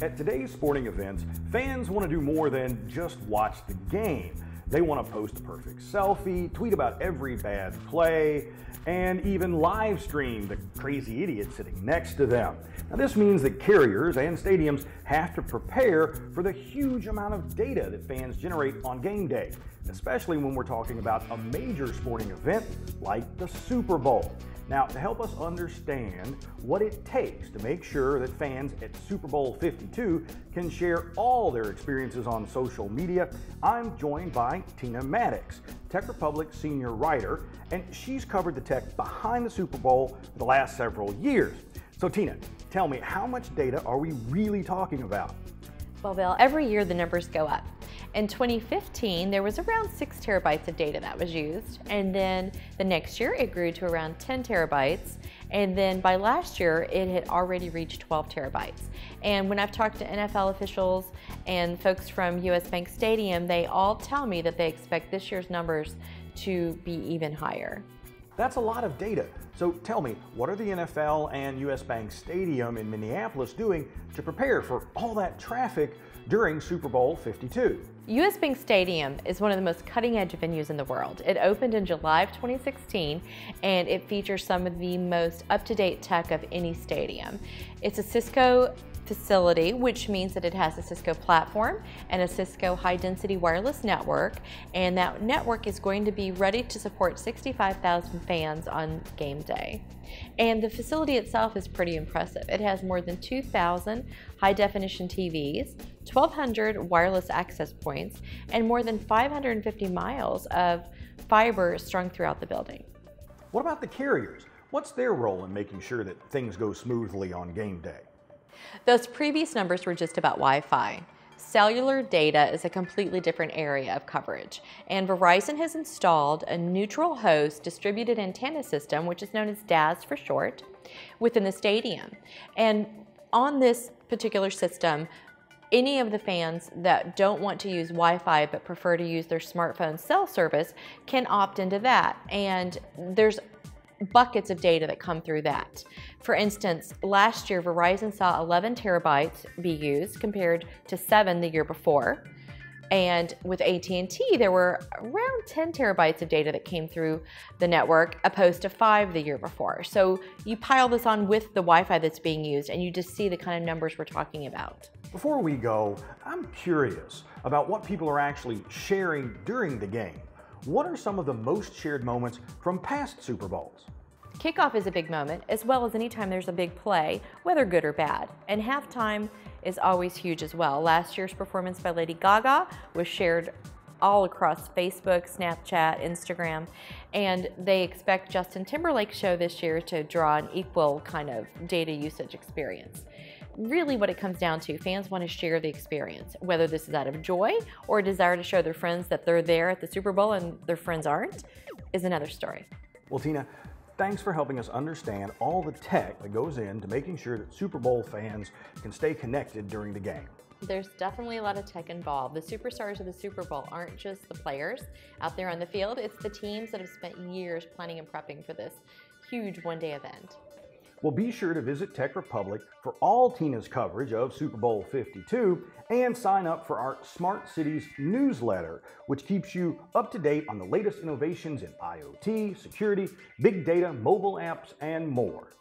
At today's sporting events, fans want to do more than just watch the game. They want to post a perfect selfie, tweet about every bad play, and even live stream the crazy idiot sitting next to them. Now, this means that carriers and stadiums have to prepare for the huge amount of data that fans generate on game day, especially when we're talking about a major sporting event like the Super Bowl. Now, to help us understand what it takes to make sure that fans at Super Bowl 52 can share all their experiences on social media, I'm joined by Tina Maddox, Tech Republic senior writer, and she's covered the tech behind the Super Bowl for the last several years. So Tina, tell me, how much data are we really talking about? Well, Bill, every year the numbers go up. In 2015, there was around 6 terabytes of data that was used, and then the next year it grew to around 10 terabytes, and then by last year it had already reached 12 terabytes. And when I've talked to NFL officials and folks from US Bank Stadium, they all tell me that they expect this year's numbers to be even higher. That's a lot of data. So tell me, what are the NFL and US Bank Stadium in Minneapolis doing to prepare for all that traffic during Super Bowl 52? US Bank Stadium is one of the most cutting-edge venues in the world. It opened in July of 2016, and it features some of the most up-to-date tech of any stadium. It's a Cisco facility, which means that it has a Cisco platform and a Cisco high-density wireless network, and that network is going to be ready to support 65,000 fans on game day. And the facility itself is pretty impressive. It has more than 2,000 high-definition TVs, 1,200 wireless access points, and more than 550 miles of fiber strung throughout the building. What about the carriers? What's their role in making sure that things go smoothly on game day? Those previous numbers were just about Wi-Fi. Cellular data is a completely different area of coverage, and Verizon has installed a neutral host distributed antenna system, which is known as DAS for short, within the stadium. And on this particular system, any of the fans that don't want to use Wi-Fi but prefer to use their smartphone cell service can opt into that. And there's buckets of data that come through that. For instance, last year Verizon saw 11 terabytes be used compared to 7 the year before. And with AT&T, there were around 10 terabytes of data that came through the network, opposed to 5 the year before. So you pile this on with the Wi-Fi that's being used, and you just see the kind of numbers we're talking about. Before we go, I'm curious about what people are actually sharing during the game. What are some of the most shared moments from past Super Bowls? Kickoff is a big moment, as well as anytime there's a big play, whether good or bad. And halftime is always huge as well. Last year's performance by Lady Gaga was shared all across Facebook, Snapchat, Instagram, and they expect Justin Timberlake's show this year to draw an equal kind of data usage experience. Really what it comes down to, fans want to share the experience, whether this is out of joy or a desire to show their friends that they're there at the Super Bowl and their friends aren't, is another story. Well, Tina, thanks for helping us understand all the tech that goes into making sure that Super Bowl fans can stay connected during the game. There's definitely a lot of tech involved. The superstars of the Super Bowl aren't just the players out there on the field, it's the teams that have spent years planning and prepping for this huge one-day event. Well, be sure to visit Tech Republic for all Tina's coverage of Super Bowl 52 and sign up for our Smart Cities newsletter, which keeps you up to date on the latest innovations in IoT, security, big data, mobile apps, and more.